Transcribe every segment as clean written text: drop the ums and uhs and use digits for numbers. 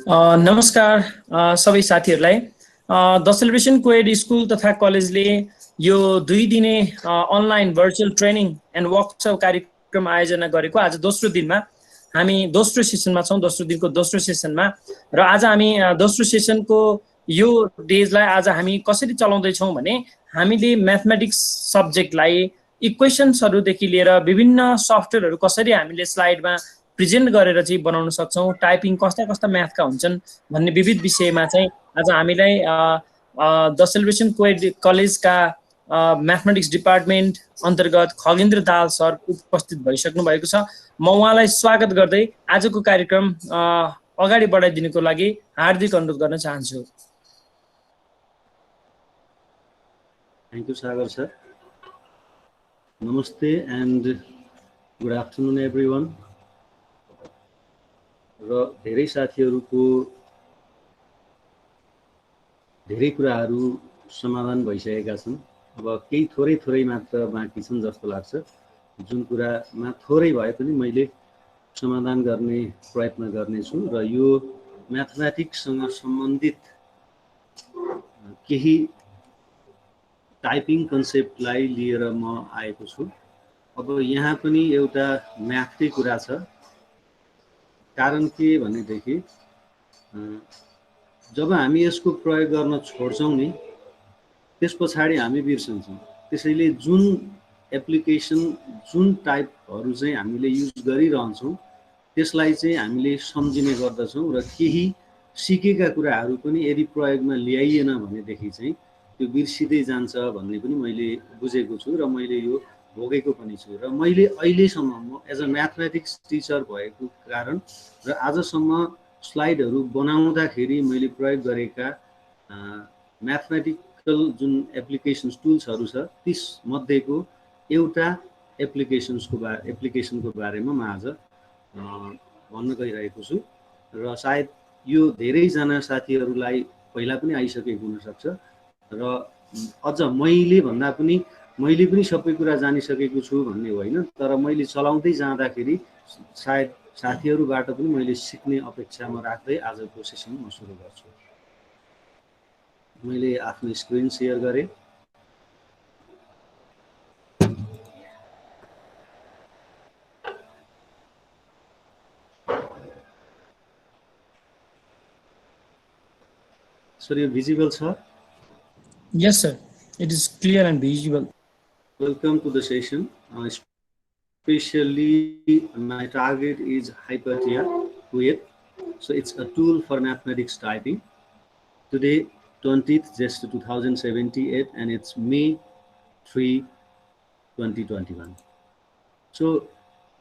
नमस्कार सबै साथीहरूलाई। द सेलिब्रेसन कोएड स्कुल तथा कलेजले यो 2 दिने online virtual training and workshop कार्यक्रम आयोजना गरेको आज दोस्रो दिनमा हामी दोस्रो सेसनमा छौँ। दोस्रो दिनको दोस्रो सेसनमा र आज हामी दोस्रो सेसनको यो डेजलाई आज हामी कसरी चलाउँदैछौँ भने हामीले म्याथमेटिक्स सब्जेक्टलाई इक्वेसन्सहरूदेखि लिएर विभिन्न सफ्टवेयरहरू कसरी हामीले स्लाइडमा प्रेजेन्ट गरेर चाहिँ बनाउन सक्छौँ, टाइपिङ कस्ता कस्ता म्याथका हुन्छन् भन्ने विविध विषयमा चाहिँ आज हामीलाई द सेलिब्रेसन कोएड कलेजका म्याथमेटिक्स डिपार्टमेन्ट अन्तर्गत खगेन्द्र दाहाल सर उपस्थित भइसक्नु भएको छ। म उहाँलाई स्वागत गर्दै आजको कार्यक्रम अगाडि बढाइदिनुको लागि हार्दिक अनुरोध गर्न चाहन्छु। Thank you Sagar sir. नमस्ते एन्ड गुड आफ्टरनुन एभ्रिवान। र धेरै साथीहरूको धेरै कुराहरू समाधान भइसकेका छन्। अब केही थोरै मात्र बाँकी छन् जस्तो लाग्छ, जुन कुरामा थोरै भए पनि मैले समाधान गर्ने प्रयत्न गर्नेछु। र यो म्याथमेटिक्ससँग सम्बन्धित केही टाइपिङ कन्सेप्टलाई लिएर म आएको छु। अब यहाँ पनि एउटा म्याथकै कुरा छ। कारण के भनेदेखि जब हामी यसको प्रयोग गर्न छोड्छौँ नि त्यस पछाडि हामी बिर्सन्छौँ। त्यसैले जुन एप्लिकेसन जुन टाइपहरू चाहिँ हामीले युज गरिरहन्छौँ त्यसलाई चाहिँ हामीले सम्झिने गर्दछौँ र केही सिकेका कुराहरू पनि यदि प्रयोगमा ल्याइएन भनेदेखि चाहिँ त्यो बिर्सिँदै जान्छ भन्ने पनि मैले बुझेको छु र मैले यो भोगेको पनि छु। र मैले अहिलेसम्म म एज अ म्याथमेटिक्स टिचर भएको कारण र आजसम्म स्लाइडहरू बनाउँदाखेरि मैले प्रयोग गरेका म्याथमेटिकल जुन एप्लिकेसन्स टुल्सहरू छ त्यस मध्येको एउटा एप्लिकेसनको बारेमा म आज भन्न गइरहेको छु। र सायद यो धेरैजना साथीहरूलाई पहिला पनि आइसकेको हुनसक्छ र अझ मैले भन्दा पनि मैले पनि सबै कुरा जानिसकेको छु भन्ने होइन, तर मैले चलाउँदै जाँदाखेरि सायद साथीहरूबाट पनि मैले सिक्ने अपेक्षा म राख्दै आजको सेसन म सुरु गर्छु। मैले आफ्नो स्क्रिन सेयर गरेँ। सर यो भिजिबल छ? Yes sir, it is clear and visible. Welcome to the session. Especially my target is Hypatia Kuwait. So it's a tool for mathematics typing. Today 20th just 2078 and it's May 3 2021. So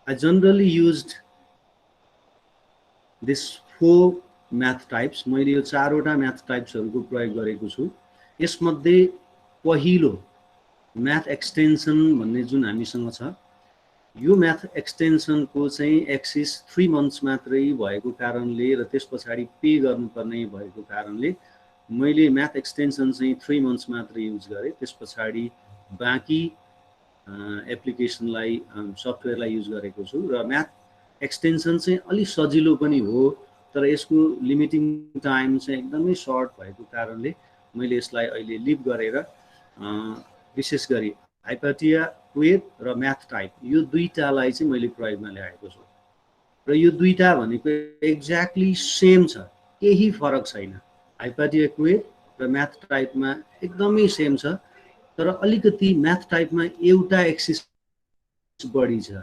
I generally used this 4 math types. मैले यो 4वटा math टाइप्सहरूको प्रयोग गरेको छु। यसमध्ये पहिलो math extension भन्ने जुन हामीसँग छ, यो म्याथ एक्सटेन्सनको चाहिँ एक्सिस 3 मन्थ्स मात्रै भएको कारणले र त्यस पछाडि पे गर्नुपर्ने भएको कारणले मैले म्याथ एक्सटेन्सन चाहिँ 3 मन्थ्स मात्र युज गरेँ। त्यस पछाडि बाँकी एप्लिकेसनलाई सफ्टवेयरलाई युज गरेको छु। र म्याथ एक्सटेन्सन चाहिँ अलि सजिलो पनि हो, तर यसको लिमिटिङ टाइम चाहिँ एकदमै सर्ट भएको कारणले मैले यसलाई अहिले लिभ गरेर विशेष गरी हाइपाटिया कुवेत र म्याथ टाइप यो दुईटालाई चाहिँ मैले प्रयोगमा ल्याएको छु। र यो दुईटा भनेको एक्ज्याक्टली सेम छ, केही फरक छैन। हाइपाटिया कुवेत र म्याथ टाइपमा एकदमै सेम छ, तर अलिकति म्याथ टाइपमा एउटा एक्सिस बढी छ।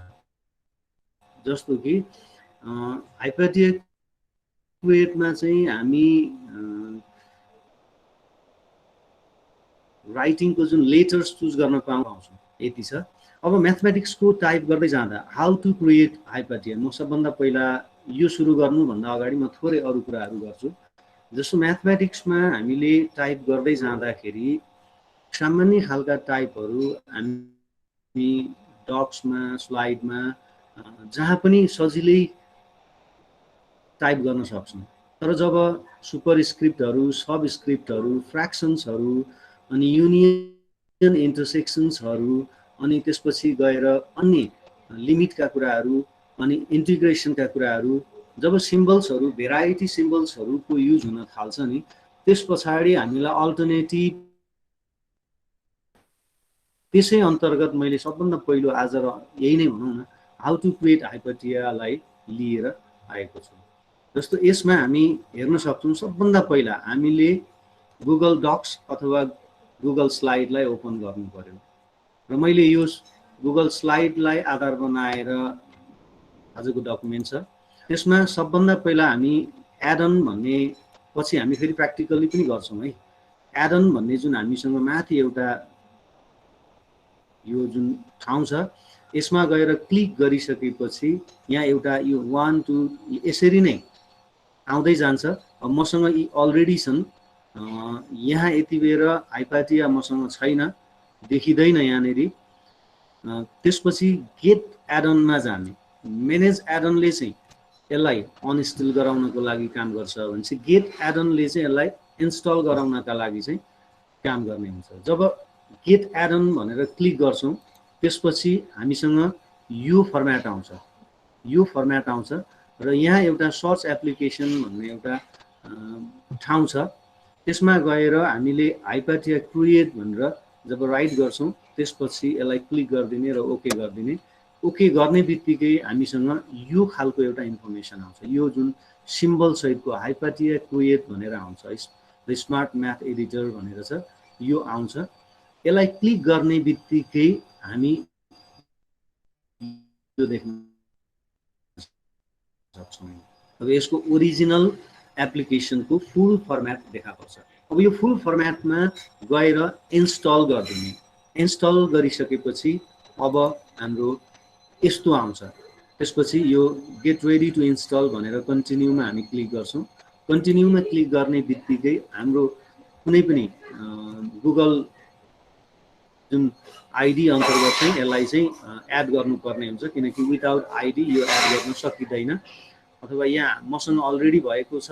जस्तो कि हाइपाटिया कुवेतमा चाहिँ हामी राइटिङको जुन लेटर्स चुज गर्न पाउँछौँ यति छ। अब म्याथमेटिक्सको टाइप गर्दै जाँदा हाउ टु क्रिएट हाइपाटिया, म सबभन्दा पहिला यो सुरु गर्नुभन्दा अगाडि म थोरै अरू कुराहरू गर्छु। जस्तो म्याथमेटिक्समा हामीले टाइप गर्दै जाँदाखेरि सामान्य खालका टाइपहरू हामी डक्समा स्लाइडमा जहाँ पनि सजिलै टाइप गर्न सक्छौँ। तर जब सुपरस्क्रिप्टहरू, सबस्क्रिप्टहरू, फ्र्याक्सन्सहरू अनि युनियन इन्टरसेक्सन्सहरू अनि त्यसपछि गएर अन्य लिमिटका कुराहरू अनि इन्टिग्रेसनका कुराहरू जब सिम्बल्सहरू भेराइटी सिम्बल्सहरूको युज हुन थाल्छ नि त्यस पछाडि हामीलाई अल्टरनेटिभ त्यसै अन्तर्गत मैले सबभन्दा पहिलो आज यही नै भनौँ न हाउ टु क्रिएट हाइपरटियालाई लिएर आएको छु। जस्तो यसमा हामी हेर्न सक्छौँ सबभन्दा पहिला हामीले गुगल डक्स अथवा गुगल स्लाइडलाई ओपन गर्नु पर्यो र मैले यो गुगल स्लाइडलाई आधार बनाएर आजको डकुमेन्ट छ। त्यसमा सबभन्दा पहिला हामी एडन भन्ने पछि हामी फेरि प्र्याक्टिकली पनि गर्छौँ है। एडन भन्ने जुन हामीसँग माथि एउटा यो जुन ठाउँ छ यसमा गएर क्लिक गरिसकेपछि यहाँ एउटा यो 1 2 यसरी नै आउँदै जान्छ। अब मसँग यी अलरेडी छन्, यहाँ यति बेर हाइपरटिया मसँग छैन, देखिँदैन यहाँनिर। त्यसपछि गेट एडनमा जाने, म्यानेज एडनले चाहिँ यसलाई अनइन्स्टल गराउनको लागि काम गर्छ भनेपछि गेट एडनले चाहिँ यसलाई इन्स्टल गराउनका लागि चाहिँ काम गर्ने हुन्छ। जब गेट एडन भनेर क्लिक गर्छौँ त्यसपछि हामीसँग यो फर्म्याट आउँछ, यो फर्म्याट आउँछ र यहाँ एउटा सर्च एप्लिकेसन भन्ने एउटा ठाउँ छ। त्यसमा गएर हामीले हाइपरटिया क्रिएट भनेर जब राइट गर्छौँ त्यसपछि यसलाई क्लिक गरिदिने र ओके गरिदिने। ओके गर्ने बित्तिकै हामीसँग यो खालको एउटा इन्फर्मेसन आउँछ, यो जुन सिम्बल सहितको हाइपरटिया क्रिएट भनेर आउँछ, द स्मार्ट म्याथ एडिटर भनेर छ, यो आउँछ। यसलाई क्लिक गर्ने बित्तिकै हामी यो देख्न सक्छौँ। अब यसको ओरिजिनल एप्लिकेसनको फुल फर्म्याट देखा पर्छ। अब यो फुल फर्म्याटमा गएर इन्स्टल गरिदिने, इन्स्टल गरिसकेपछि अब हाम्रो यस्तो आउँछ। त्यसपछि यो गेट रेडी टु इन्स्टल भनेर कन्टिन्यूमा हामी क्लिक गर्छौँ। कन्टिन्यूमा क्लिक गर्ने बित्तिकै हाम्रो कुनै पनि गुगल जुन आइडी अन्तर्गत चाहिँ यसलाई चाहिँ एड गर्नुपर्ने हुन्छ, किनकि विदाउट आइडी यो एड गर्न सकिँदैन। अथवा यहाँ मसँग अलरेडी भएको छ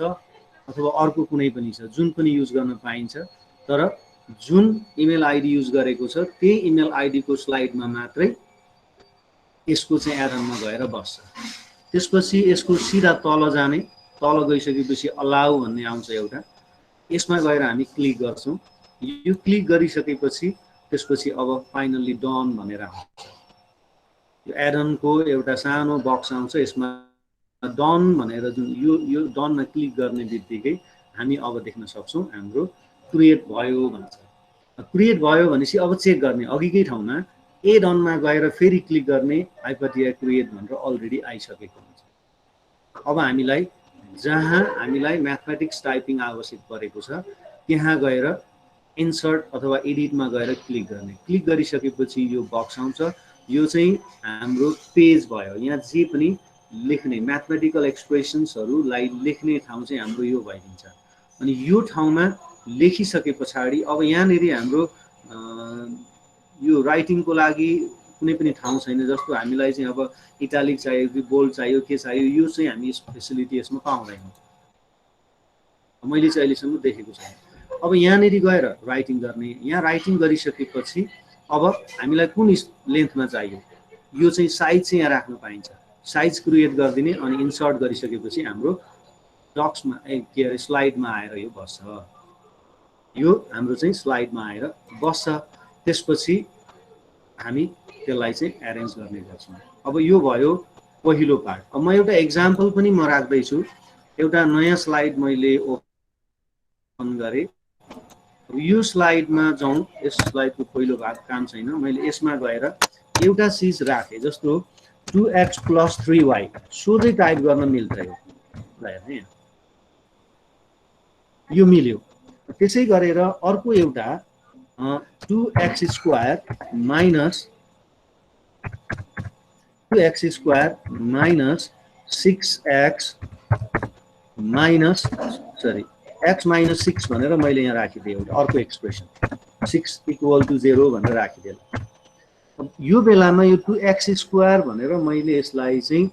अथवा अर्को कुनै पनि छ, जुन पनि युज गर्न पाइन्छ। तर जुन इमेल आइडी युज गरेको छ त्यही इमेल आइडीको स्लाइडमा मात्रै यसको चाहिँ एडनमा गएर बस्छ। त्यसपछि यसको सिधा तल जाने, तल गइसकेपछि अलाउ भन्ने आउँछ एउटा, यसमा गएर हामी क्लिक गर्छौँ। यो क्लिक गरिसकेपछि त्यसपछि अब फाइनल्ली डन भनेर आउँछ। यो एडनको एउटा सानो बक्स आउँछ, यसमा डन भनेर जुन यो डनमा क्लिक गर्ने बित्तिकै हामी अब देख्न सक्छौँ हाम्रो क्रिएट भयो भन्छ। क्रिएट भयो भनेपछि अब चेक गर्ने, अघिकै ठाउँमा ए डनमा गएर फेरि क्लिक गर्ने, हाइपरटिया क्रिएट भनेर अलरेडी आइसकेको हुन्छ। अब हामीलाई जहाँ हामीलाई म्याथमेटिक्स टाइपिङ आवश्यक परेको छ त्यहाँ गएर इन्सर्ट अथवा एडिटमा गएर क्लिक गर्ने। क्लिक गरिसकेपछि यो बक्स आउँछ, यो चाहिँ हाम्रो पेज भयो। यहाँ जे पनि लेख्ने म्याथमेटिकल एक्सप्रेसन्सहरूलाई लेख्ने ठाउँ चाहिँ हाम्रो यो भइदिन्छ। अनि यो ठाउँमा लेखिसके पछाडि अब यहाँनिर हाम्रो यो राइटिङको लागि कुनै पनि ठाउँ छैन। जस्तो हामीलाई चाहिँ अब इटालिक चाहियो कि बोल्ड चाहियो के चाहियो, यो चाहिँ हामी फेसिलिटी यसमा पाउँदैनौँ, मैले चाहिँ अहिलेसम्म देखेको छैन। अब यहाँनिर गएर राइटिङ गर्ने, यहाँ राइटिङ गरिसकेपछि अब हामीलाई कुन लेन्थमा चाहियो यो चाहिँ साइज चाहिँ यहाँ राख्न पाइन्छ। साइज क्रिएट गरिदिने अनि इन्सर्ट गरिसकेपछि हाम्रो डक्समा के अरे स्लाइडमा आएर यो बस्छ। यो हाम्रो चाहिँ स्लाइडमा आएर बस्छ। त्यसपछि हामी त्यसलाई चाहिँ एरेन्ज गर्ने गर्छौँ। अब यो भयो पहिलो पार्ट। अब म एउटा एक्जाम्पल पनि म राख्दैछु। एउटा नयाँ स्लाइड मैले ओपन गरेँ। यो स्लाइडमा जाउँ, यस स्लाइडको पहिलो भाग काम छैन, मैले यसमा गएर एउटा चिज राखेँ, जस्तो 2x + 3y सोझै टाइप गर्न मिल्छ यो, ल हेर्ने यो मिल्यो। त्यसै गरेर अर्को एउटा 2x² - 6x x - 6 भनेर मैले यहाँ राखिदिएँ एउटा अर्को एक्सप्रेसन 6 = 0 भनेर राखिदिएँ। अब यो बेलामा यो 2x² भनेर मैले यसलाई चाहिँ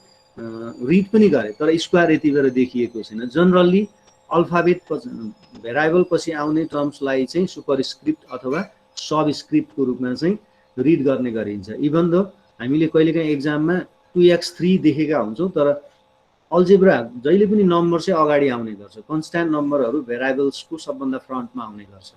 रिड पनि गरेँ, तर स्क्वायर यति बेला देखिएको छैन। जनरली अल्फाबेट भेरिएबल पछि आउने टर्म्सलाई चाहिँ सुपरस्क्रिप्ट अथवा सबस्क्रिप्टको रूपमा चाहिँ रिड गर्ने गरिन्छ। इभन दो हामीले कहिलेकाहीँ एक्जाममा 2x3 देखेका हुन्छौँ, तर अल्जेब्रा जहिले पनि नम्बर चाहिँ अगाडि आउने गर्छ, कन्स्ट्यान्ट नम्बरहरू भेरिएबल्सको सबभन्दा फ्रन्टमा आउने गर्छ।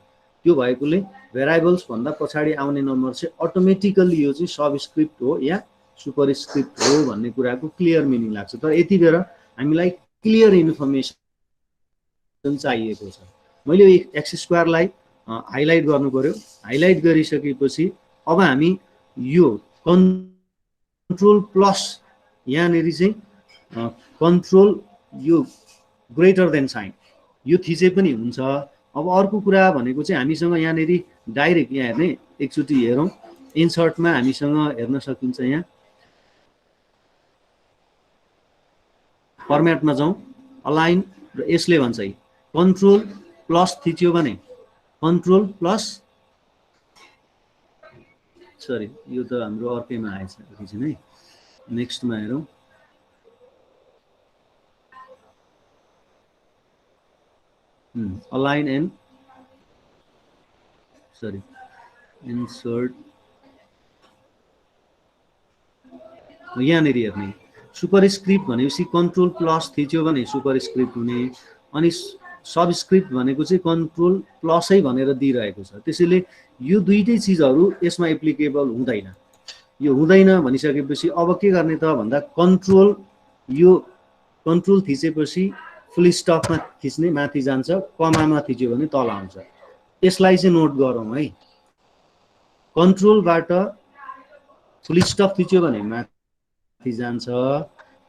त्यो भएकोले भेरिएबल्स भन्दा पछाडि आउने नम्बर चाहिँ अटोमेटिकल्ली यो चाहिँ सबस्क्रिप्ट हो या सुपरस्क्रिप्ट हो भन्ने कुराको क्लियर मिनिङ लाग्छ। तर यति बेर हामीलाई क्लियर इन्फर्मेसन चाहिएको छ। मैले एक्स स्क्वायरलाई हाइलाइट गर्नु पर्यो। हाइलाइट गरिसकेपछि अब हामी यो कन्ट्रोल प्लस यहाँनिर चाहिँ कन्ट्रोल यो ग्रेटर देन साइन यो थिचे पनि हुन्छ। अब अर्को कुरा भनेको चाहिँ हामीसँग यहाँनिर डाइरेक्ट यहाँ हेर्ने एकचोटि हेरौँ इन्सर्टमा हामीसँग हेर्न सकिन्छ। यहाँ फर्मेटमा जाउँ अलाइन र यसले भन्छ कन्ट्रोल प्लस थिच्यो भने कन्ट्रोल प्लस सरी यो त हाम्रो अर्कैमा आएछ एकैछिन है। नेक्स्टमा हेरौँ अलाइन एन्ड सरी इन्सर्ट यहाँनिर हेर्ने सुपरस्क्रिप्ट भनेपछि कन्ट्रोल प्लस थिच्यो भने सुपरस्क्रिप्ट हुने, अनि सबस्क्रिप्ट भनेको चाहिँ कन्ट्रोल प्लसै भनेर दिइरहेको छ। त्यसैले यो दुईटै चिजहरू यसमा एप्लिकेबल हुँदैन। यो हुँदैन भनिसकेपछि अब के गर्ने त भन्दा कन्ट्रोल यो कन्ट्रोल थिचेपछि फुल स्टपमा थिच्ने माथि जान्छ, कमामा थिच्यो भने तल आउँछ। यसलाई चाहिँ नोट गरौँ है। कन्ट्रोलबाट फुल स्टप थिच्यो भने माथि जान्छ,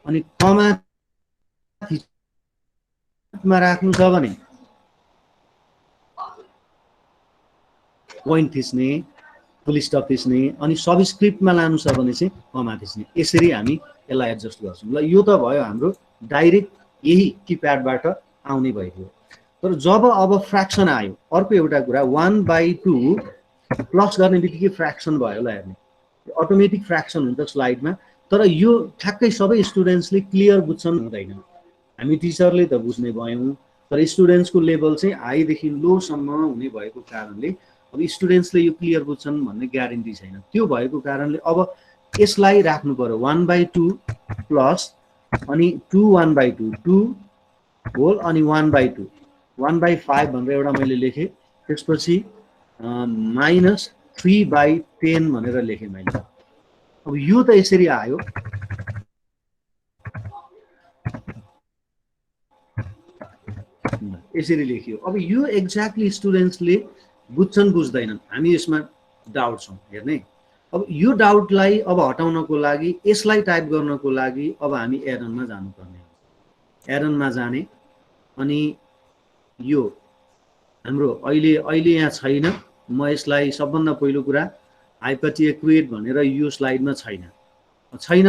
अनि कमा मा राख्नु छ भने पोइन्ट थिच्ने, फुल स्टप थिच्ने, अनि सबस्क्रिप्टमा लानु छ भने चाहिँ कमा थिच्ने। यसरी हामी यसलाई एडजस्ट गर्छौँ। ल यो त भयो हाम्रो डाइरेक्ट यही किप्याडबाट आउने भएको। तर जब अब फ्र्याक्सन आयो अर्को एउटा कुरा 1/2 प्लस गर्ने बित्तिकै फ्र्याक्सन भयो। ल हेर्ने अटोमेटिक फ्र्याक्सन हुन्छ स्लाइडमा, तर यो ठ्याक्कै सबै स्टुडेन्ट्सले क्लियर बुझ्छन् हुँदैन। हामी टिचरले त बुझ्ने भयौँ, तर स्टुडेन्ट्सको लेभल चाहिँ हाईदेखि लोसम्म हुने भएको कारणले अब स्टुडेन्ट्सले यो क्लियर बुझ्छन् भन्ने ग्यारेन्टी छैन। त्यो भएको कारणले अब यसलाई राख्नु पर्यो 1/2 प्लस अनि 2 1/2 2 होल अनि 1/2 1/5 भनेर एउटा मैले लेखेँ। त्यसपछि -3/10 भनेर लेखेँ मैले। अब यो त यसरी आयो। यसरी लेखियो। अब यो एक्ज्याक्टली स्टुडेन्ट्सले बुझ्छन् बुझ्दैनन्, हामी यसमा डाउट छौँ। हेर्ने अब यो डाउटलाई अब हटाउनको लागि यसलाई टाइप गर्नको लागि अब हामी एरनमा जानुपर्ने हुन्छ। एरनमा जाने अनि यो हाम्रो अहिले यहाँ छैन। म यसलाई सबभन्दा पहिलो कुरा हाइपरटिया क्रिएट भनेर यो स्लाइडमा छैन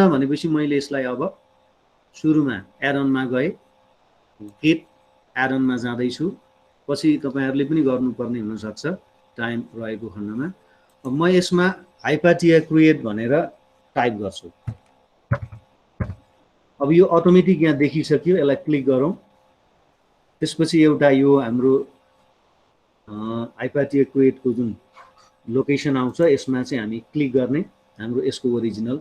भनेपछि मैले यसलाई अब सुरुमा एरनमा गए गेट एरनमा जाँदैछु। पछि तपाईहरुले पनि गर्नुपर्ने हुनसक्छ टाइम रहेको खण्डमा। अब म यसमा हाइपरटिया क्रिएट भनेर टाइप गर्छु। अब यो अटोमेटिक यहाँ देखिसक्यो। यसलाई क्लिक गरौँ। त्यसपछि एउटा यो हाम्रो हाइपरटिया क्रिएटको जुन लोकेसन आउँछ यसमा चाहिँ हामी क्लिक गर्ने। हाम्रो यसको ओरिजिनल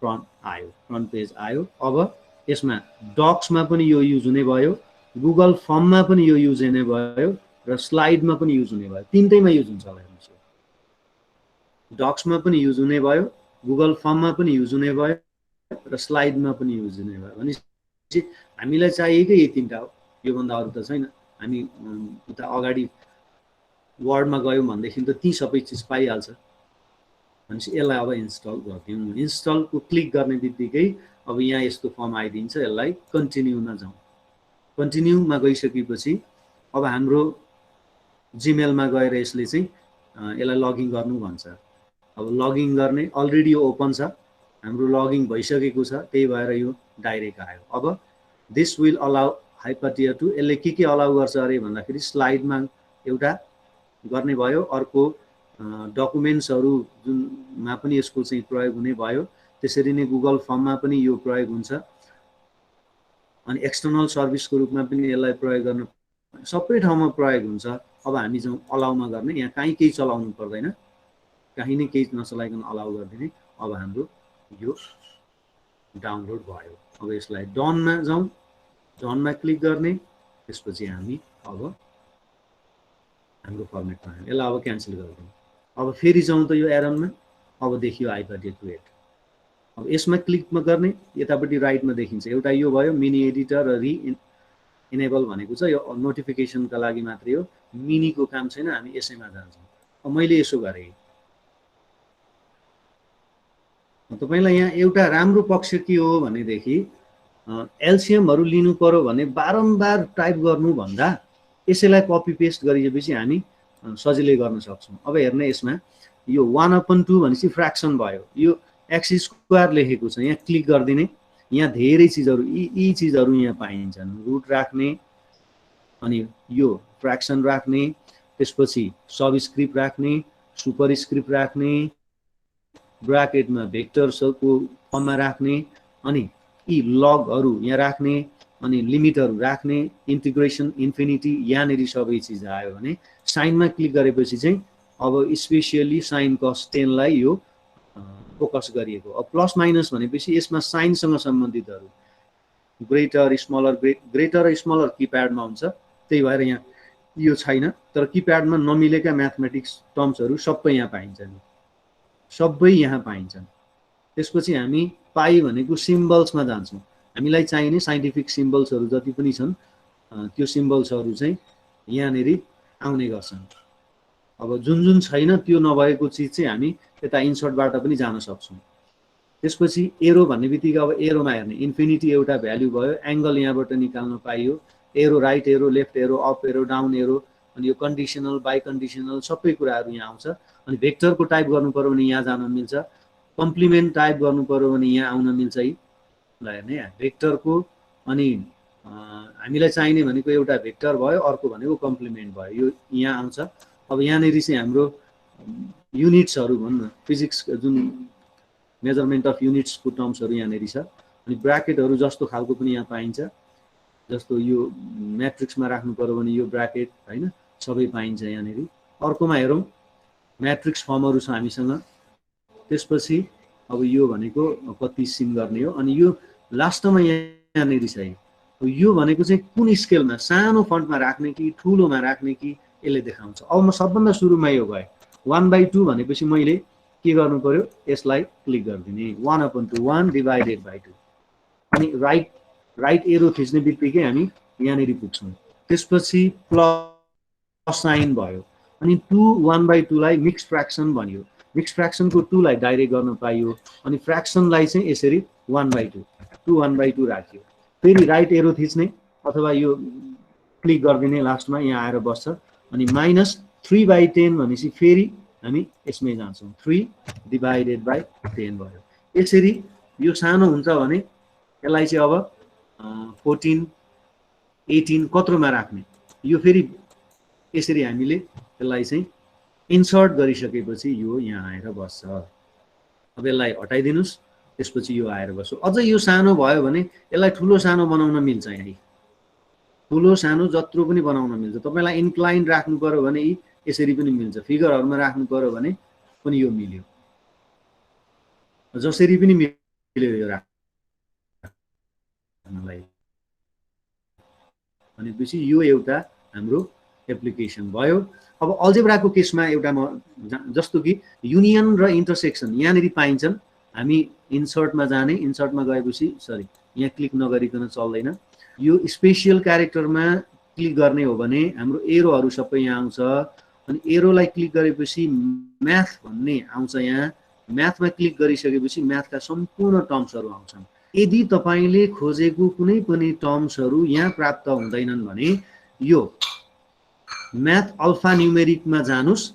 फ्रन्ट पेज आयो। अब यसमा डक्समा पनि यो युज हुने भयो, गुगल फर्ममा पनि यो युज हुने भयो र स्लाइडमा पनि युज हुने भयो। तीनटैमा युज हुन्छ होला। हेर्नुस्, डक्समा पनि युज हुने भयो, गुगल फर्ममा पनि युज हुने भयो र स्लाइडमा पनि युज हुने भयो। भनेपछि हामीलाई चाहिएकै यही तीनटा हो, यो भन्दा अरु त छैन। हामी उता अगाडि वर्डमा गयौँ भनेदेखि त ती सबै चिज पाइहाल्छ। भनेपछि यसलाई अब इन्स्टल गरिदिउँ। इन्स्टलको क्लिक गर्ने बित्तिकै अब यहाँ यस्तो फर्म आइदिन्छ। यसलाई कन्टिन्यूमा जाउँ। कन्टिन्यूमा गइसकेपछि अब हाम्रो जीमेलमा गएर यसले चाहिँ यसलाई लगइन गर्नु भन्छ। अब लगइन गर्ने अलरेडी यो ओपन छ, हाम्रो लगइन भइसकेको छ, त्यही भएर यो डाइरेक्ट आयो। अब दिस विल अलाउ हाइपरटिया टु, यसले के अलाउ गर्छ अरे भन्दाखेरि स्लाइडमा एउटा गर्ने भयो, अर्को डकुमेन्ट्सहरु जुनमा पनि यसको चाहिँ प्रयोग हुने भयो। त्यसरी नै गुगल फर्ममा पनि यो प्रयोग हुन्छ अनि एक्सटर्नल सर्भिसको रूपमा पनि यसलाई प्रयोग गर्न सबै ठाउँमा प्रयोग हुन्छ। अब हामी जाउँ अलाउमा गर्ने। यहाँ कहीँ केही चलाउनु पर्दैन, कहीँ नै केही नचलाइकन अलाउ गरिदिने। अब हाम्रो यो डाउनलोड भयो। अब यसलाई डनमा जाउँ, डनमा क्लिक गर्ने, त्यसपछि हामी अब हाम्रो फर्मेटमा आयो। यसलाई अब क्यान्सल गरिदिउँ। अब फेरि जाउँ त यो एरनमा, अब देखियो आइपाटी क्रिएट। अब यसमा क्लिकमा गर्ने, यतापट्टि राइटमा देखिन्छ एउटा यो भयो मिनी एडिटर र इनेबल भनेको छ, यो नोटिफिकेसनका लागि मात्रै हो, मिनीको काम छैन, हामी यसैमा जान्छौँ। अब मैले यसो गरेँ। तपाईलाई यहाँ एउटा राम्रो पक्ष के हो भनेदेखि एलसिएमहरू लिनु पर्यो भने बारम्बार टाइप गर्नुभन्दा यसैलाई कपी पेस्ट गरिएपछि हामी सजिलै गर्न सक्छौँ। अब हेर्न यसमा यो 1/2 भनेपछि फ्र्याक्सन भयो, यो एक्स स्क्वायर लेखेको छ, यहाँ क्लिक गरिदिने, यहाँ धेरै चिजहरू यी चिजहरू यहाँ पाइन्छन्। रुट राख्ने, अनि यो फ्र्याक्सन राख्ने, त्यसपछि सबस्क्रिप्ट राख्ने, सुपरस्क्रिप्ट राख्ने, ब्राकेटमा भेक्टर्सको फर्ममा राख्ने, अनि यी लगहरू यहाँ राख्ने, अनि लिमिटहरू राख्ने, इन्टिग्रेसन इन्फिनिटी यहाँनिर सबै चिज आयो भने साइनमा क्लिक गरेपछि चाहिँ अब स्पेसियली साइन कस 10 लाई यो फोकस गरिएको। अब प्लस माइनस भनेपछि यसमा साइनसँग सम्बन्धितहरू ग्रेटर स्मलर ग्रेटर र स्मलर किप्याडमा हुन्छ, त्यही भएर यहाँ यो छैन। तर किप्याडमा नमिलेका म्याथमेटिक्स टर्म्सहरू सबै यहाँ पाइन्छन्, सबै यहाँ पाइन्छन्। त्यसपछि हामी पाई भनेको सिम्बल्समा जान्छौँ। हामीलाई चाहिने साइन्टिफिक सिम्बल्सहरू जति पनि छन् त्यो सिम्बल्सहरू चाहिँ यहाँनिर आउने गर्छन्। अब जुन जुन छैन त्यो नभएको चिज चाहिँ हामी यता इन्सर्टबाट पनि जान सक्छौँ। त्यसपछि एरो भन्ने बित्तिकै अब एरोमा हेर्ने, इन्फिनिटी एउटा भ्याल्यु भयो, एङ्गल यहाँबाट निकाल्न पाइयो, arrow right arrow, left arrow, up arrow, down arrow, अनि यो कन्डिसनल बाई कन्डिसनल सबै कुराहरू यहाँ आउँछ। अनि भेक्टरको टाइप गर्नु पर्यो भने यहाँ जान मिल्छ, कम्प्लिमेन्ट टाइप गर्नु पर्यो भने यहाँ आउन मिल्छ है। ल हेर्ने भेक्टरको, अनि हामीलाई चाहिने भनेको एउटा भेक्टर भयो, अर्को भनेको कम्प्लिमेन्ट भयो, यो यहाँ आउँछ। अब यहाँनिर चाहिँ हाम्रो युनिट्सहरू भन्न, फिजिक्स जुन मेजरमेन्ट अफ युनिट्सको टर्म्सहरू यहाँनिर छ। अनि ब्राकेटहरू जस्तो खालको पनि यहाँ पाइन्छ, जस्तो यो म्याट्रिक्समा राख्नु पर्यो भने यो ब्राकेट होइन सबै पाइन्छ यहाँनिर। अर्कोमा हेरौँ, म्याट्रिक्स फर्महरू छ हामीसँग। त्यसपछि अब यो भनेको कति सिम गर्ने हो, अनि यो लास्टमा यहाँनिर छ। यो भनेको चाहिँ कुन स्केलमा, सानो फन्टमा राख्ने कि ठुलोमा राख्ने कि यसले देखाउँछ। अब म सबभन्दा सुरुमा यो गएँ 1/2 भनेपछि मैले के गर्नु पर्यो, यसलाई क्लिक गरिदिने, 1/1 डिभाइडेड बाई 2, अनि राइट एरो थिच्ने बित्तिकै हामी यहाँनिर पुग्छौँ। त्यसपछि प्लस साइन भयो, अनि 2 लाई मिक्स फ्र्याक्सन बन्यो, मिक्स फ्र्याक्सनको 2 लाई डाइरेक्ट गर्न पाइयो, अनि फ्र्याक्सनलाई चाहिँ यसरी 1/2 1/2 राख्यो। फेरि राइट एरो थिच्ने अथवा यो क्लिक गरिदिने, लास्टमा यहाँ आएर बस्छ, अनि -3/10 भनेपछि फेरि हामी यसमै जान्छौँ, 3 डिभाइडेड बाई 10 भयो। यसरी यो सानो हुन्छ भने यसलाई चाहिँ अब 14 18 कत्रोमा राख्ने, यो फेरि यसरी हामीले यसलाई चाहिँ इन्सर्ट गरिसकेपछि यो यहाँ आएर बस्छ। अब यसलाई हटाइदिनुस्, त्यसपछि यो आएर बस्छ। अझ यो सानो भयो भने यसलाई ठुलो सानो बनाउन मिल्छ, यहाँ ठुलो सानो जत्रो पनि बनाउन मिल्छ। तपाईँलाई इन्क्लाइन राख्नु पर्यो भने यसरी पनि मिल्छ, फिगरहरूमा राख्नु पर्यो भने पनि यो मिल्यो, जसरी पनि मिल्यो यो राख्नलाई। भनेपछि यो एउटा हाम्रो एप्लिकेसन भयो। अब अल्जेब्राको केसमा एउटा म जस्तो कि युनियन र इन्टरसेक्सन यहाँनिर पाइन्छन्। हामी इन्सर्टमा जाने, इन्सर्टमा गएपछि यहाँ क्लिक नगरिकन चल्दैन। यो स्पेसियल क्यारेक्टरमा क्लिक गर्ने हो भने हाम्रो एरोहरू सबै यहाँ आउँछ, अनि एरोलाई क्लिक गरेपछि म्याथ भन्ने आउँछ। यहाँ म्याथमा क्लिक गरिसकेपछि म्याथका सम्पूर्ण टर्म्सहरू आउँछन्। यदि तपाईँले खोजेको कुनै पनि टर्म्सहरू यहाँ प्राप्त हुँदैनन् भने यो म्याथ अल्फा न्युमेरिकमा जानुस्,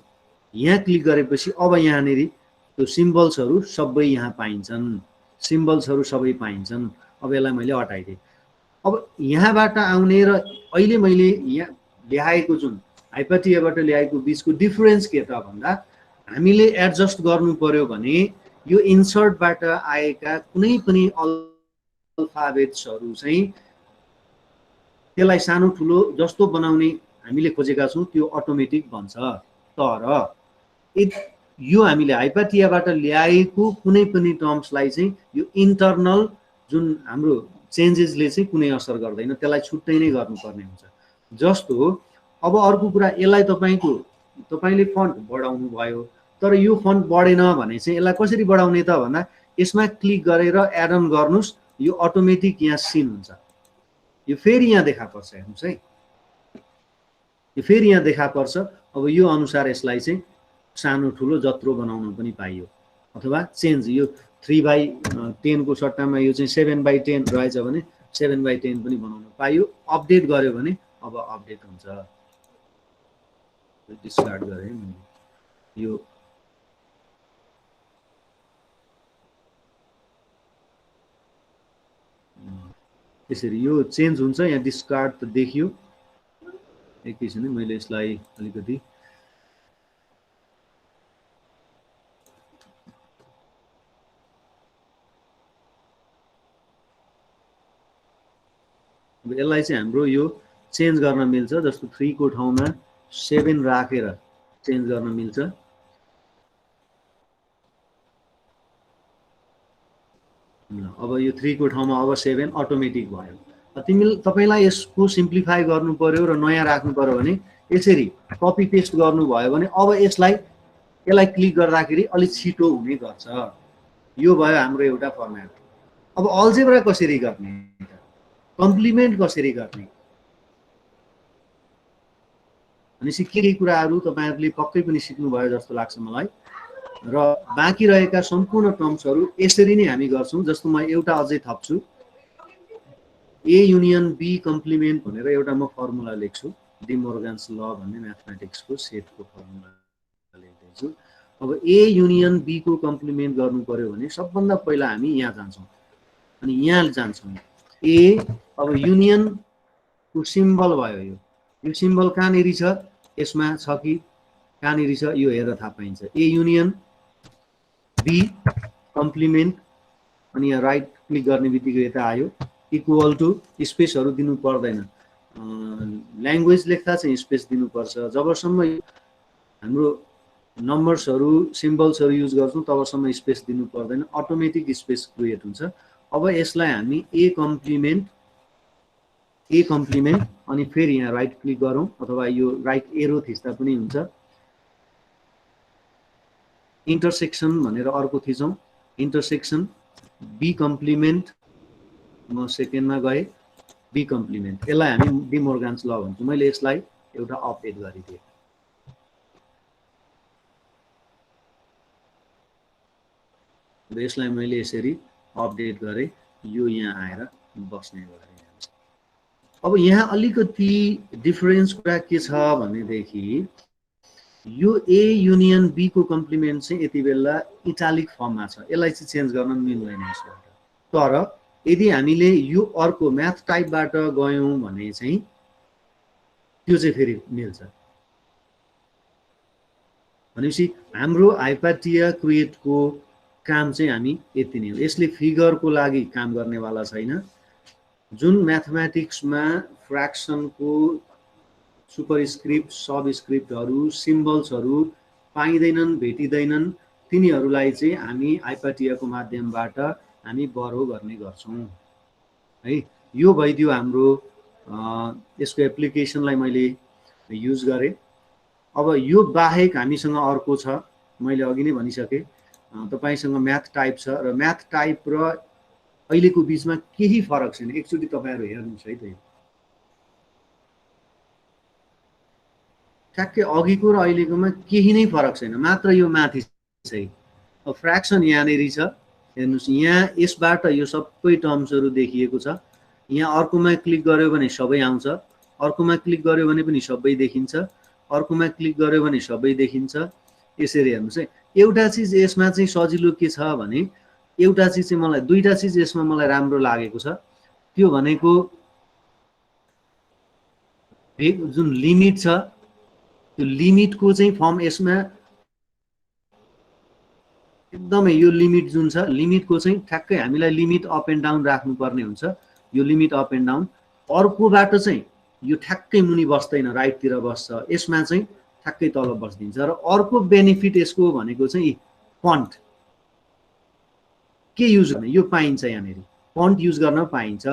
यहाँ क्लिक गरेपछि अब यहाँनिर त्यो सिम्बल्सहरू सबै यहाँ पाइन्छन्, सिम्बल्सहरू सबै पाइन्छन्। अब यसलाई मैले हटाइदिएँ। अब यहाँबाट आउने र अहिले मैले यहाँ ल्याएको जुन हाइपाटियाबाट ल्याएको बिचको डिफरेन्स के त भन्दा हामीले एडजस्ट गर्नु पर्यो भने यो इन्सर्टबाट आएका कुनै पनि अल्फाबेट्सहरू चाहिँ त्यसलाई सानो ठुलो जस्तो बनाउने हामीले खोजेका छौँ त्यो अटोमेटिक बन्छ। तर यो हामीले हाइपाटियाबाट ल्याएको कुनै पनि टर्म्सलाई चाहिँ यो इन्टरनल जुन हाम्रो चेन्जेसले चाहिँ कुनै असर गर्दैन, त्यसलाई छुट्टै नै गर्नुपर्ने हुन्छ। जस्तो अब अर्को कुरा, यसलाई तपाईँले फन्ट बढाउनु भयो, तर यो फन्ट बढेन भने चाहिँ यसलाई कसरी बढाउने त भन्दा यसमा क्लिक गरेर एड अन गर्नुस्, यो अटोमेटिक यहाँ सिन हुन्छ। यो फेरि यहाँ देखा पर्छ, हेर्नुहोस् है, यो फेरि यहाँ देखा पर्छ। अब यो अनुसार यसलाई चाहिँ सानो ठुलो जत्रो बनाउन पनि पाइयो, अथवा चेन्ज, यो 3/10 को सट्टामा यो चाहिँ 7/10 रहेछ भने 7/10 पनि बनाउन पाइयो। अपडेट गर्यो भने अब अपडेट हुन्छ। डिस्कार्ड गरेँ यो यसरी यो चेन्ज हुन्छ। यहाँ डिस्कार्ड त देखियो, एकैछिन मैले यसलाई अलिकति यसलाई चाहिँ हाम्रो यो चेन्ज गर्न मिल्छ। जस्तो 3 को ठाउँमा 7 राखेर चेन्ज गर्न मिल्छ। अब यो 3 को ठाउँमा अब 7 अटोमेटिक भयो। तपाईलाई यसको सिम्प्लिफाई गर्नु पर्यो र नयाँ राख्नु पर्यो भने यसरी कपी पेस्ट गर्नुभयो भने अब यसलाई क्लिक गर्दाखेरि अलि छिटो हुने गर्छ। यो भयो हाम्रो एउटा फर्म्याट। अब अल्जेब्रा कसरी गर्ने, कम्प्लिमेन्ट कसरी गर्ने भनेपछि के कुराहरू तपाईहरुले पक्कै पनि सिक्नुभयो जस्तो लाग्छ मलाई। र बाँकी रहेका सम्पूर्ण टर्म्सहरू यसरी नै हामी गर्छौं। जस्तो म एउटा अझै थप्छु, ए युनियन बी कम्प्लिमेन्ट भनेर एउटा म फर्मुला लेख्छु। डी मोर्गन्स ल भन्ने म्याथमेटिक्सको सेटको फर्मुला लेख्दैछु। अब ए युनियन बी को कम्प्लिमेन्ट गर्नु पर्यो भने सबभन्दा पहिला हामी यहाँ जान्छौं, अनि यहाँ जान्छौं ए। अब युनियन को सिम्बल भयो, यो सिम्बल कहाँनेरि छ, यसमा छ कि कहाँनेरि छ, यो हेरेर थाहा पाइन्छ। ए युनियन बी कम्प्लिमेन्ट, अनि यहाँ राइट क्लिक गर्ने बित्तिकै यता आयो। इक्वल टु, स्पेसहरू दिनु पर्दैन, ल्याङ्ग्वेज लेख्दा चाहिँ स्पेस दिनुपर्छ। जबसम्म हाम्रो नम्बर्सहरू सिम्बल्सहरू युज गर्छौं तबसम्म स्पेस दिनु पर्दैन, अटोमेटिक स्पेस क्रिएट हुन्छ। अब यसलाई हामी ए कम्प्लिमेन्ट अनि फेरि यहाँ राइट क्लिक गरौँ, अथवा यो राइट एरो थिच्दा पनि हुन्छ। इन्टरसेक्सन भनेर अर्को थिचौं, इन्टरसेक्सन बी कम्प्लिमेन्ट, म सेकेन्डमा गए बी कम्प्लिमेन्ट। यसलाई हामी डी मोर्गन्स ल भन्छौँ। मैले यसलाई एउटा अपडेट गरिदिएँ। यसलाई मैले यसरी अपडेट गरेँ, यो यहाँ आएर बस्ने गरेँ। अब यहाँ अलिकति डिफरेन्स कुरा के छ भनेदेखि यो ए युनियन बी को कम्प्लिमेन्ट चाहिँ यति बेला इटालिक फर्ममा छ, यसलाई चाहिँ चेन्ज गर्न मिल्दैन यसबाट। तर यदि हामीले यो अर्को म्याथ टाइपबाट गयौं भने चाहिँ त्यो चाहिँ फेरि मिल्छ। भनेपछि हाम्रो हाइपाटिया क्रिएटको काम चाहिँ हामी यति नै हो। यसले फिगरको लागि काम गर्नेवाला छैन। जुन म्याथमेटिक्समा फ्र्याक्सनको सुपरस्क्रिप्ट, सबस्क्रिप्टहरू, सिम्बल्सहरू पाइँदैनन्, भेटिँदैनन्, तिनीहरूलाई चाहिँ हामी हाइपाटियाको माध्यमबाट हामी बरो गर्ने गर्छौं है। यो भइदियो हाम्रो यसको एप्लिकेसनलाई मैले युज गरेँ। अब यो बाहेक हामीसँग अर्को छ, मैले अघि नै भनिसकेँ, तपाईसँग म्याथ टाइप छ र म्याथ टाइप र अहिलेको बीचमा केही फरक छैन। एकचोटि तपाईहरु हेर्नुस् है त, यो ठ्याक्कै अघिको र अहिलेकोमा केही नै फरक छैन, मात्र यो माथि चाहिँ अब फ्र्याक्सन यहाँनेरि छ, हेर्नुस् यहाँ यसबाट यो सबै टर्म्सहरू देखिएको छ। यहाँ अर्कोमा क्लिक गर्यो भने सबै आउँछ, अर्कोमा क्लिक गर्यो भने पनि सबै देखिन्छ, अर्कोमा क्लिक गर्यो भने सबै देखिन्छ। यसरी हेर्नुस् है। एउटा चीज यसमा चाहिँ सजिलो के छ भने, एउटा चीज चाहिँ मलाई, दुईटा चीज यसमा मलाई राम्रो लागेको छ। त्यो भनेको जुन लिमिट छ, त्यो लिमिटको चाहिँ फर्म यसमा एकदमै, यो लिमिट जुन छ, लिमिटको चाहिँ ठ्याक्कै हामीलाई लिमिट अप एन्ड डाउन राख्नु पर्ने हुन्छ। यो लिमिट अप एन्ड डाउन अर्कोबाट चाहिँ यो ठ्याक्कै मुनि बस्दैन, राइटतिर बस्छ, यसमा चाहिँ ठ्याक्कै तल बस्दिन्छ। र अर्को बेनिफिट यसको भनेको चाहिँ फन्ट के युज गर्ने, यो पाइन्छ यहाँनेरि। फन्ट युज गर्न पाइन्छ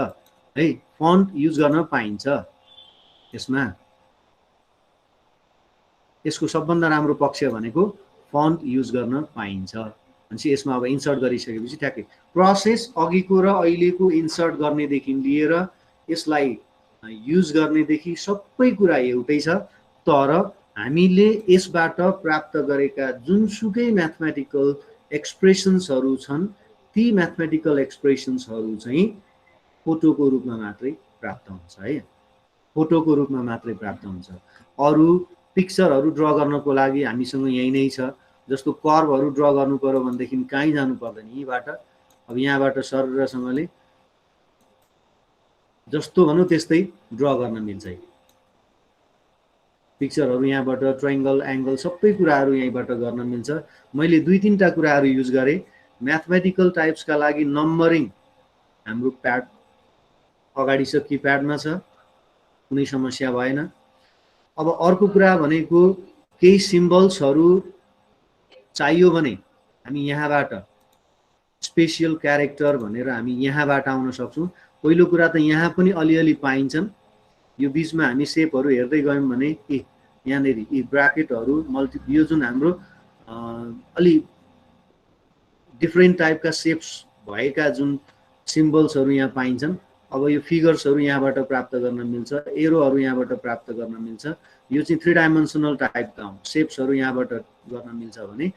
है, फन्ट युज गर्न पाइन्छ यसमा। यसको सबभन्दा राम्रो पक्ष भनेको फन्ट युज गर्न पाइन्छ भनेपछि यसमा अब इन्सर्ट गरिसकेपछि ठ्याक्कै प्रोसेस अघिको र अहिलेको इन्सर्ट गर्नेदेखि लिएर यसलाई युज गर्नेदेखि सबै कुरा एउटै छ, तर हामीले यसबाट प्राप्त गरेका जुनसुकै म्याथमेटिकल एक्सप्रेसन्सहरू छन् ती म्याथमेटिकल एक्सप्रेसन्सहरू चाहिँ फोटोको रूपमा मात्रै प्राप्त हुन्छ है, फोटोको रूपमा मात्रै प्राप्त हुन्छ। अरू पिक्चरहरू ड्र गर्नको लागि हामीसँग यही नै छ, जस्तो कर्भहरू ड्र गर्नु पर्यो भनेदेखि कहीँ जानु पर्दैन, यहीँबाट अब यहाँबाट सरसँगले जस्तो भनौँ त्यस्तै ड्र गर्न मिल्छ। पिक्चरहरू यहाँबाट ट्रायङ्गल एङ्गल सबै कुराहरू यहीँबाट गर्न मिल्छ। मैले 2-3टा कुराहरू युज गरेँ। म्याथमेटिकल टाइप्सका लागि नम्बरिङ हाम्रो प्याड अगाडि छ, किप्याडमा छ, कुनै समस्या भएन। अब अर्को कुरा भनेको केही सिम्बल्सहरू चाहियो भने हामी यहाँबाट स्पेसियल क्यारेक्टर भनेर हामी यहाँबाट आउन सक्छौँ। पहिलो कुरा त यहाँ पनि अलिअलि पाइन्छन्, यो बिचमा हामी सेपहरू हेर्दै गयौँ भने यहाँनिर यी ब्राकेटहरू यो जुन हाम्रो अलि डिफ्रेन्ट टाइपका सेप्स भएका जुन सिम्बल्सहरू यहाँ पाइन्छन्। अब यो फिगर्सहरू यहाँबाट प्राप्त गर्न मिल्छ, एरोहरू यहाँबाट प्राप्त गर्न मिल्छ, यो चाहिँ 3 डाइमेन्सनल टाइपका सेप्सहरू यहाँबाट गर्न मिल्छ भने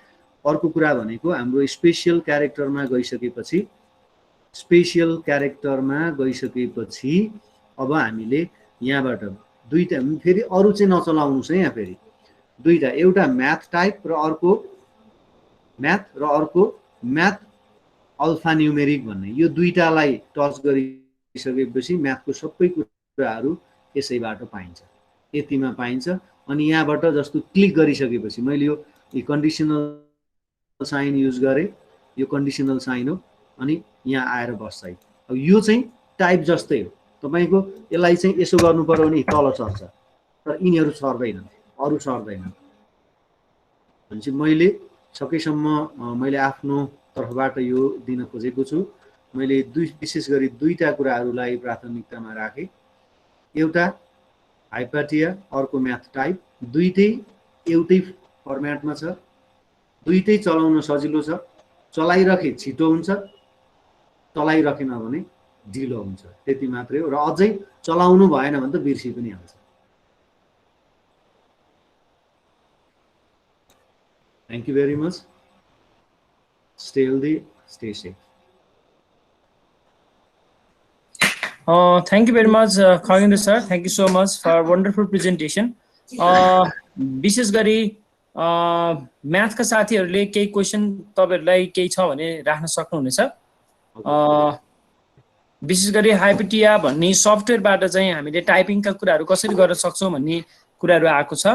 अर्को कुरा भनेको हाम्रो स्पेसियल क्यारेक्टरमा गइसकेपछि अब हामीले यहाँबाट दुईटा फेरि अरू चाहिँ नचलाउनुस् है, यहाँ फेरि दुईटा, एउटा म्याथ टाइप र अर्को म्याथ अल्फा न्युमेरिक भन्ने, यो दुईटालाई टच गरिसकेपछि म्याथको सबै कुराहरू यसैबाट पाइन्छ, यतिमा पाइन्छ। अनि यहाँबाट जस्तो क्लिक गरिसकेपछि मैले यो कन्डिसनल साइन युज गरेँ, यो कन्डिसनल साइन हो, अनि यहाँ आएर बस्छ है। अब यो चाहिँ टाइप जस्तै हो, तपाईँको यसलाई चाहिँ यसो गर्नु पर्यो भने तल सर्छ, तर यिनीहरू सर्दैनन्, अरू सर्दैनन्। भनेपछि मैले सकेसम्म मैले आफ्नो तर्फबाट यो दिन खोजेको छु। मैले विशेष गरी 2टा कुराहरूलाई प्राथमिकतामा राखेँ, एउटा हाइपाटिया, अर्को म्याथ टाइप, दुईटै एउटै फर्मेटमा छ, दुईटै चलाउन सजिलो छ, चलाइराखे छिटो हुन्छ, चलाइराखेन भने ढिलो हुन्छ, त्यति मात्रै हो। र अझै चलाउनु भएन भने त बिर्सि पनि हाल्छ। Thank you very much. Stay healthy, stay safe. Thank you very much, Khagendra sir. Thank you so much for wonderful presentation. विशेष गरी म्याथका साथीहरूले केही क्वेसन तपाईहरुलाई केही छ भने राख्न सक्नुहुनेछ। विशेष गरी हाइपाटिया भन्ने सफ्टवेयरबाट चाहिँ हामीले टाइपिङका कुराहरू कसरी गर्न सक्छौं भन्ने कुराहरू आएको छ।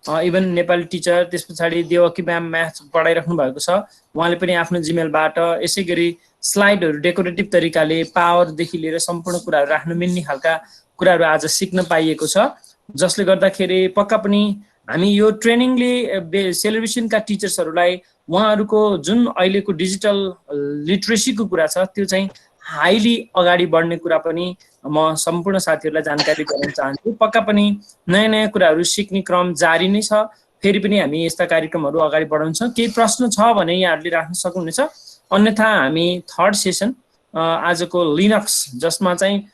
इभन नेपाली टिचर, त्यसपछि देवकी म्याम म्याथ पढाइराख्नु भएको छ, उहाँले पनि आफ्नो जिमेलबाट यसै गरी स्लाइडहरू डेकोरेटिभ तरिकाले पावरदेखि लिएर सम्पूर्ण कुराहरू राख्न मिल्ने खालका कुराहरू आज सिक्न पाइएको छ, जसले गर्दाखेरि पक्का पनि हामी यो ट्रेनिङले सेलिब्रेसनका टिचर्सहरूलाई उहाँहरूको जुन अहिलेको डिजिटल लिटरेसीको कुरा छ त्यो चाहिँ हाइली अगाडि बढ्ने कुरा पनि म सम्पूर्ण साथीहरूलाई जानकारी गराउन चाहन्छु। पक्का पनि नयाँ नयाँ कुराहरू सिक्ने क्रम जारी नै छ, फेरि पनि हामी यस्ता कार्यक्रमहरू अगाडि बढाउँछौँ। केही प्रश्न छ भने यहाँहरूले राख्न सक्नुहुनेछ, अन्यथा हामी थर्ड सेसन आजको लिनक्स, जसमा चाहिँ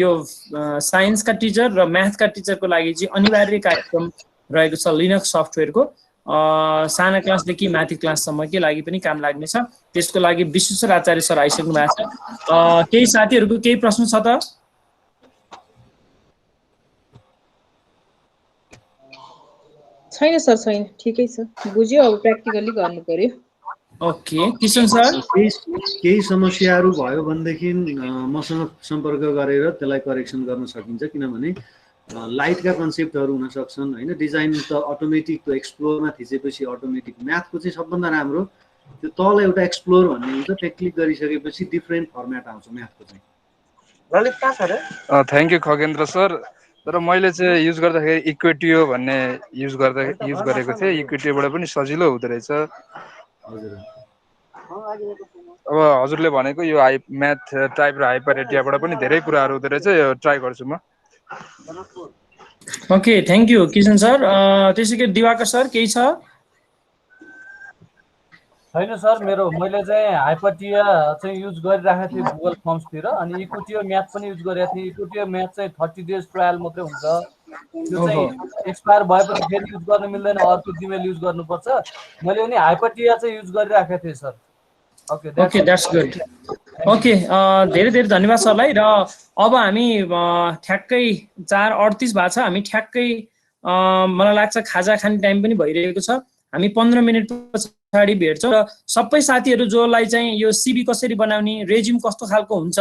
यो साइन्सका टिचर र म्याथका टिचरको लागि चाहिँ अनिवार्य कार्यक्रम रहेको छ लिनक्स सफ्टवेयरको, साना क्लासदेखि माथि क्लाससम्मकै लागि पनि काम लाग्नेछ। त्यसको लागि विश्वेश्वर आचार्य सर आइसक्नु भएको छ। केही साथीहरूको केही प्रश्न छ त? छैन सर, छैन, ठिकै छ, बुझ्यो, अब प्र्याक्टिकली गर्नु पर्यो। ओके, किशन सर, केही समस्याहरू भयो भनेदेखि मसँग सम्पर्क गरेर त्यसलाई करेक्सन गर्न सकिन्छ, किनभने लाइटका कन्सेप्टहरू हुन सक्छन् हैन। डिजाइन त अटोमेटिक त्यो एक्सप्लोरमा थिचेपछि अटोमेटिक, म्याथको चाहिँ सबभन्दा राम्रो त्यो तल एउटा एक्सप्लोर भन्ने हुन्छ, त्यो क्लिक गरिसकेपछि डिफ्रेन्ट फर्मेट आउँछ म्याथको चाहिँ। ललित कहाँ छ रे? Thank you Khagendra sir. तर मैले चाहिँ युज गर्दाखेरि इक्विटियो भन्ने युज गरेको थिएँ, इक्विटियोबाट पनि सजिलो हुँदो रहेछ। हजुर, अब हजुरले भनेको यो म्याथ टाइप र हाइपरेटियाबाट पनि धेरै कुराहरू हुँदो रहेछ, यो ट्राई गर्छु म। Okay, thank you Kishan sir. त्यसैगरी दिवाकर सर केही छ? छैन सर, मैले चाहिँ हाइपरटिया चाहिँ युज गरिरहेको थिएँ गुगल फर्म्सतिर, अनि इक्विटियो म्याथ पनि युज गरेको थिएँ। इक्विटियो म्याथ चाहिँ 30 डेज ट्रायल मात्रै हुन्छ, त्यो चाहिँ एक्सपायर भएपछि फेरि युज गर्न मिल्दैन, अर्को जिमेल युज गर्नुपर्छ। मैले पनि हाइपरटिया चाहिँ युज गरिरहेको थिएँ sir. Okay, that's good. Okay, धेरै धेरै धन्यवाद सरलाई। र अब हामी ठ्याक्कै 4:38 भएको छ, हामी ठ्याक्कै मलाई लाग्छ खाजा खाने टाइम पनि भइरहेको छ। हामी 15 मिनट पछाडि भेट्छौँ र सबै साथीहरू जसलाई चाहिँ यो सिभी कसरी बनाउने, रेज्युम कस्तो खालको हुन्छ,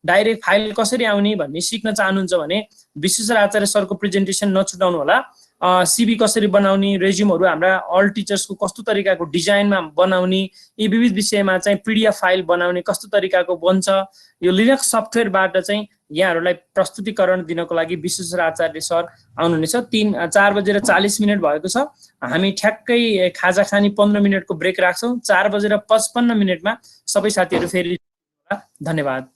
डाइरेक्ट फाइल कसरी आउने भन्ने सिक्न चाहनुहुन्छ भने विश्वेश्वर आचार्य सरको प्रेजेन्टेसन नछुटाउनु होला। सिभी कसरी बनाउने, रेज्युमहरू हाम्रा अल टिचर्सको कस्तो तरिकाको डिजाइनमा बनाउने, यी विविध विषयमा चाहिँ पीडीएफ फाइल बनाउने कस्तो तरिकाको बन्छ, यो लिनक्स सफ्टवेयरबाट चाहिँ यहाँहरूलाई प्रस्तुतिकरण दिनको लागि विश्वेश्वर आचार्य सर आउनुहुनेछ। 4:40 भएको छ। हामी ठ्याक्कै खाजा खानी 15 मिनटको ब्रेक राख्छौँ। 4:55 सबै साथीहरू फेरि। धन्यवाद।